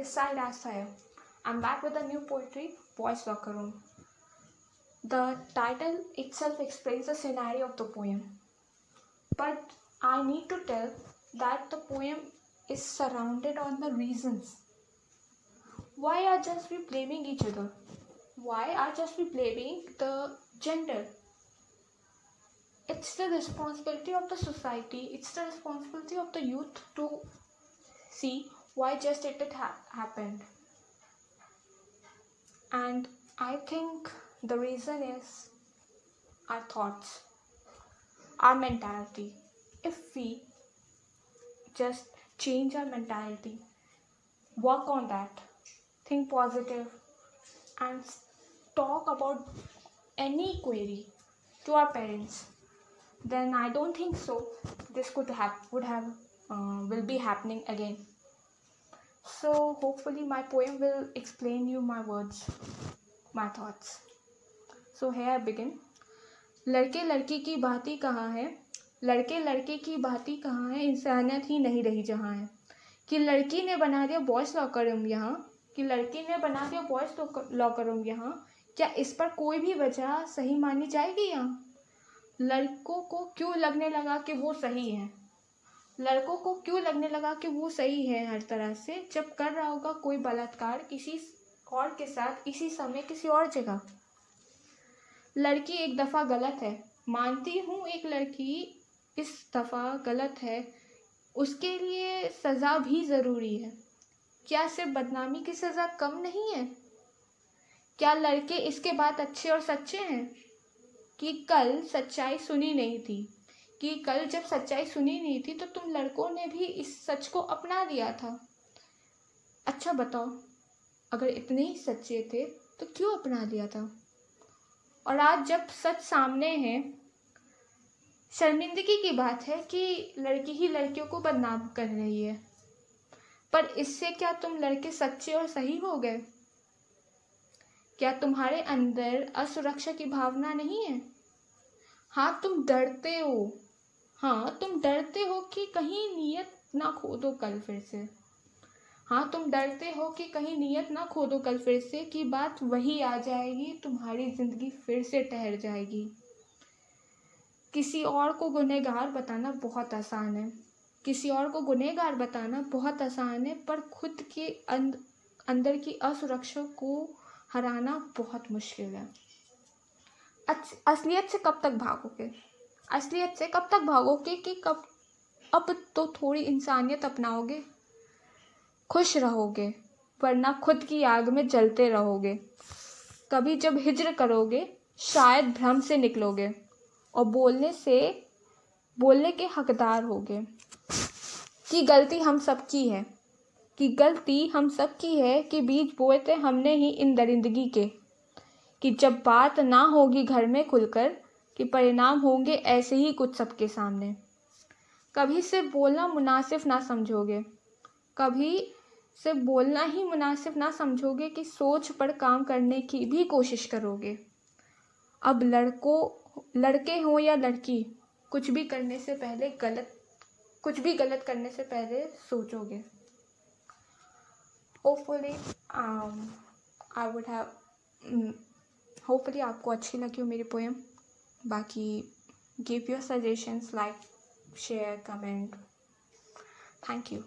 this side Asaya. I'm back with a new poetry, Boys Locker Room. The title itself explains the scenario of the poem, but I need to tell that the poem is surrounded on the reasons. Why are just we blaming each other? Why are just we blaming the gender? It's the responsibility of the society, it's the responsibility of the youth to see why just it happened. And I think the reason is our thoughts, our mentality. If we just change our mentality, work on that, think positive, and talk about any query to our parents, then I don't think so this will be happening again. So hopefully my poem will explain you my words, my thoughts. So here I begin. लड़के लड़की की बात ही कहाँ है, लड़के लड़के की बात ही कहाँ है, इंसानियत ही नहीं रही जहाँ है. कि लड़की ने बना दिया बॉयज़ लॉकर रूम यहाँ, कि लड़की ने बना दिया बॉयज़ लॉकर रूम यहाँ, क्या इस पर कोई भी वजह सही मानी जाएगी यहाँ? लड़कों को क्यों लगने लगा कि वो सही है, लड़कों को क्यों लगने लगा कि वो सही है हर तरह से, जब कर रहा होगा कोई बलात्कार किसी और के साथ इसी समय किसी और जगह. लड़की एक दफ़ा गलत है, मानती हूँ एक लड़की इस दफ़ा गलत है, उसके लिए सज़ा भी ज़रूरी है. क्या सिर्फ बदनामी की सज़ा कम नहीं है? क्या लड़के इसके बाद अच्छे और सच्चे हैं? कि कल सच्चाई सुनी नहीं थी, कि कल जब सच्चाई सुनी नहीं थी तो तुम लड़कों ने भी इस सच को अपना लिया था. अच्छा बताओ, अगर इतने ही सच्चे थे तो क्यों अपना लिया था? और आज जब सच सामने है, शर्मिंदगी की बात है कि लड़की ही लड़कियों को बदनाम कर रही है. पर इससे क्या तुम लड़के सच्चे और सही हो गए? क्या तुम्हारे अंदर असुरक्षा की भावना नहीं है? हाँ तुम डरते हो, हाँ तुम डरते हो कि कहीं नीयत ना खो दो कल फिर से. हाँ तुम डरते हो कि कहीं नीयत ना खो दो कल फिर से, कि बात वही आ जाएगी, तुम्हारी ज़िंदगी फिर से ठहर जाएगी. किसी और को गुनहगार बताना बहुत आसान है, किसी और को गुनहगार बताना बहुत आसान है, पर खुद के अंदर की असुरक्षा को हराना बहुत मुश्किल है. असलियत से कब तक भागोगे? असलियत से कब तक भागोगे कि कब अब तो थोड़ी इंसानियत अपनाओगे? खुश रहोगे, वरना खुद की आग में जलते रहोगे. कभी जब हिज्र करोगे शायद भ्रम से निकलोगे और बोलने के हकदार होगे. कि गलती हम सबकी है, कि गलती हम सबकी है, कि बीज बोए थे हमने ही इन दरिंदगी के. कि जब बात ना होगी घर में खुलकर, कि परिणाम होंगे ऐसे ही कुछ सबके सामने. कभी सिर्फ बोलना मुनासिब ना समझोगे, कभी सिर्फ बोलना ही मुनासिब ना समझोगे, कि सोच पर काम करने की भी कोशिश करोगे. अब लड़के हों या लड़की, कुछ भी गलत करने से पहले सोचोगे. होपफुली आपको अच्छी लगी हो मेरी पोएम. बाकी give your suggestions, like, share, comment. Thank you.